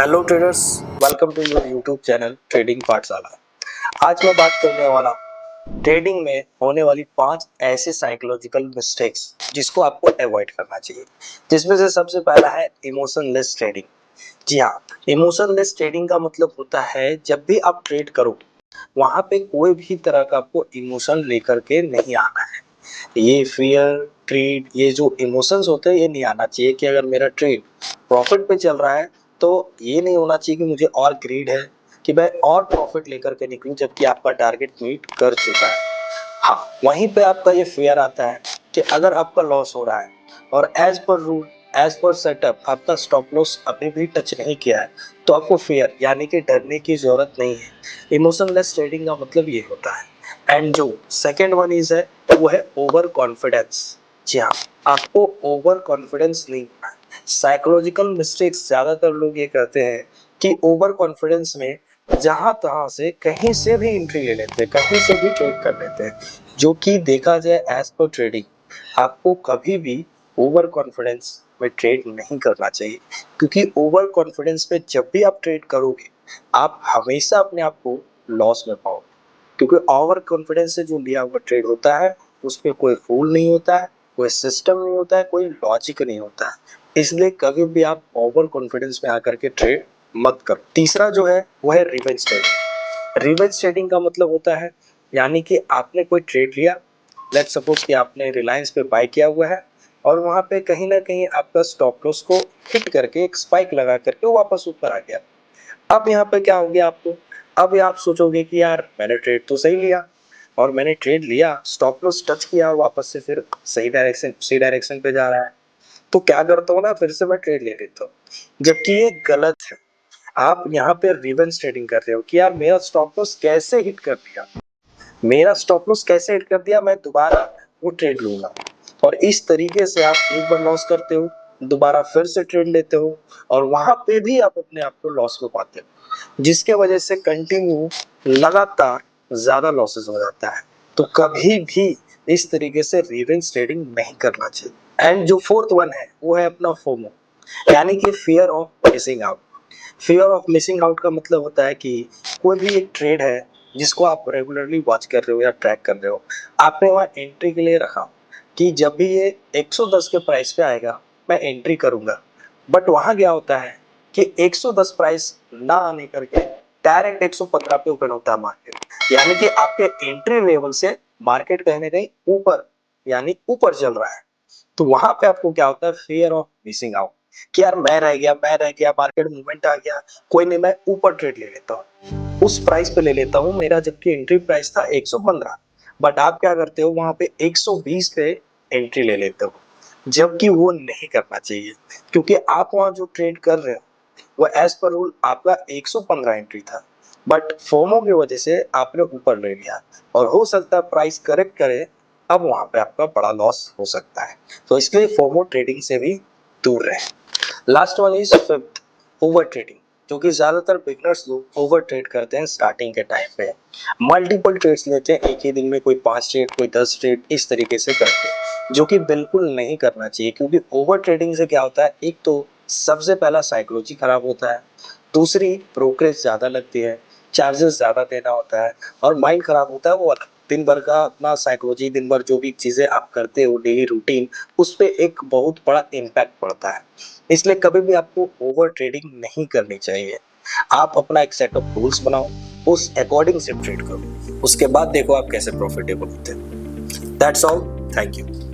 Hello traders, welcome to your YouTube channel trading Pathshala. आज मैं बात करने वाला ट्रेडिंग में होने वाली 5 ऐसे साइकोलॉजिकल मिस्टेक्स जिसको आपको अवॉइड करना चाहिए। जिसमें से सबसे पहला है इमोशनलेस ट्रेडिंग। जी हाँ, इमोशनलेस ट्रेडिंग का मतलब होता है जब भी आप ट्रेड करो वहां पे कोई भी तरह का आपको इमोशन लेकर के नहीं आना है। ये फियर ट्रेड, ये जो इमोशंस होते हैं ये नहीं आना चाहिए कि अगर मेरा ट्रेड प्रॉफिट पे चल रहा है तो ये नहीं होना चाहिए कि मुझे और ग्रीड है कि मैं और प्रॉफिट लेकर के निकलूं जबकि आपका टारगेट मीट कर चुका है। हाँ, वहीं पे आपका ये फियर आता है कि अगर आपका लॉस हो रहा है और as per rule, as per setup आपका स्टॉप लॉस अभी भी टच नहीं किया है तो आपको फियर यानी कि डरने की जरूरत नहीं है। इमोशनलेस ट्रेडिंग का मतलब ये होता है। एंड जो सेकेंड वन इज है वो है ओवर कॉन्फिडेंस। जी हाँ, आपको ओवर कॉन्फिडेंस नहीं होना है। साइकोलॉजिकल मिस्टेक्स ज्यादातर लोग ये करते हैं कि ओवर कॉन्फिडेंस में जहां तहां से कहीं से भी एंट्री ले लेते हैं, कहीं से भी ट्रेड कर लेते हैं, जो कि देखा जाए एज पर ट्रेडिंग आपको कभी भी ओवर कॉन्फिडेंस में ट्रेड नहीं करना चाहिए। क्योंकि ओवर कॉन्फिडेंस में जब भी आप ट्रेड करोगे आप हमेशा अपने आप को लॉस में पाओगे। क्योंकि ओवर कॉन्फिडेंस से जो लिया हुआ ट्रेड होता है उसमें कोई रूल नहीं होता है, कोई सिस्टम नहीं होता है, कोई लॉजिक नहीं होता है। इसलिए कभी भी आप ओवर कॉन्फिडेंस में आकर के ट्रेड मत करो। तीसरा जो है वो है रिवेंज ट्रेडिंग। रिवेंज ट्रेडिंग का मतलब होता है यानी कि आपने कोई ट्रेड लिया, लेट्स सपोज कि आपने रिलायंस पे बाय किया हुआ है और वहां पे कहीं ना कहीं आपका स्टॉप लॉस को हिट करके एक स्पाइक लगा करके वो वापस ऊपर आ गया। अब यहाँ पे क्या हो गया आपको, अब आप सोचोगे कि यार मैंने ट्रेड तो सही लिया और मैंने ट्रेड लिया, स्टॉप लॉस टच किया और वापस से फिर सही डायरेक्शन पे जा रहा है, तो क्या करता हूँ ना, फिर से मैं ट्रेड ले लेता हूँ। जबकि ये गलत है। आप यहाँ पे रिवेंज ट्रेडिंग कर रहे हो कि यार मेरा स्टॉप लॉस कैसे हिट कर दिया, मेरा स्टॉप लॉस कैसे हिट कर दिया, मैं दोबारा वो ट्रेड लूंगा। और इस तरीके से आप एक बार लॉस करते हो, दोबारा फिर से ट्रेड लेते हो और वहां पे भी आप अपने आप को लॉस में पाते हो, जिसके वजह से कंटिन्यू लगातार ज्यादा लॉसेस हो जाता है। तो कभी भी इस तरीके से रिवेंज ट्रेडिंग नहीं करना चाहिए। एंड जो फोर्थ वन है वो है अपना फोमो, यानी कि fear of missing out. Fear of missing out का मतलब होता है कि कोई भी एक ट्रेड है जिसको आप रेगुलरली वॉच कर रहे हो या ट्रैक कर रहे हो, आपने वहां एंट्री के लिए रखा कि जब भी ये 110 के प्राइस पे आएगा मैं एंट्री करूंगा। बट वहां क्या होता है कि 110 प्राइस ना आने करके डायरेक्ट 115 पे ओपन होता है मार्केट, यानी कि आपके एंट्री लेवल से मार्केट कहीं ना कहीं ऊपर, यानी ऊपर चल रहा है। तो वहां पे आपको क्या होता है, फियर ऑफ मिसिंग आउट कि यार मैं रह गया, मार्केट मूवमेंट आ गया, कोई नहीं मैं ऊपर ट्रेड ले लेता हूँ, उस प्राइस पे ले लेता हूँ मेरा, जबकि एंट्री प्राइस था 115। बट आप क्या करते हो वहां पे 120 पे एंट्री ले लेते हो, जबकि वो नहीं करना चाहिए। क्योंकि आप वहां जो ट्रेड कर रहे हो वो एज पर रूल आपका 115 एंट्री था, बट फोमो की वजह से आपने ऊपर ले लिया और हो सकता है प्राइस करेक्ट करे, अब वहां पे आपका बड़ा लॉस हो सकता है। तो इसलिए फोमो ट्रेडिंग से भी दूर रहे। Last one is fifth, over trading, जो कि ज्यादातर बिगनर्स लोग ओवर ट्रेड करते हैं स्टार्टिंग के टाइम पे। मल्टीपल ट्रेड्स लेते हैं, एक ही दिन में कोई 5 ट्रेड, कोई 10 ट्रेड, इस तरीके से करते हैं, जो कि बिल्कुल नहीं करना चाहिए। क्योंकि ओवर ट्रेडिंग से क्या होता है, एक तो सबसे पहला साइकोलॉजी खराब होता है, दूसरी ब्रोकरेज ज्यादा लगती है, चार्जेस ज्यादा देना होता है और माइंड खराब होता है वो अलग। दिन भर का अपना साइकोलॉजी, दिन भर जो भी चीजें आप करते हो डेली रूटीन, उस पर एक बहुत बड़ा इम्पैक्ट पड़ता है। इसलिए कभी भी आपको ओवर ट्रेडिंग नहीं करनी चाहिए। आप अपना एक सेट ऑफ रूल्स बनाओ, उस अकॉर्डिंग से ट्रेड करो, उसके बाद देखो आप कैसे प्रॉफिटेबल होते हैं। That's all, thank you.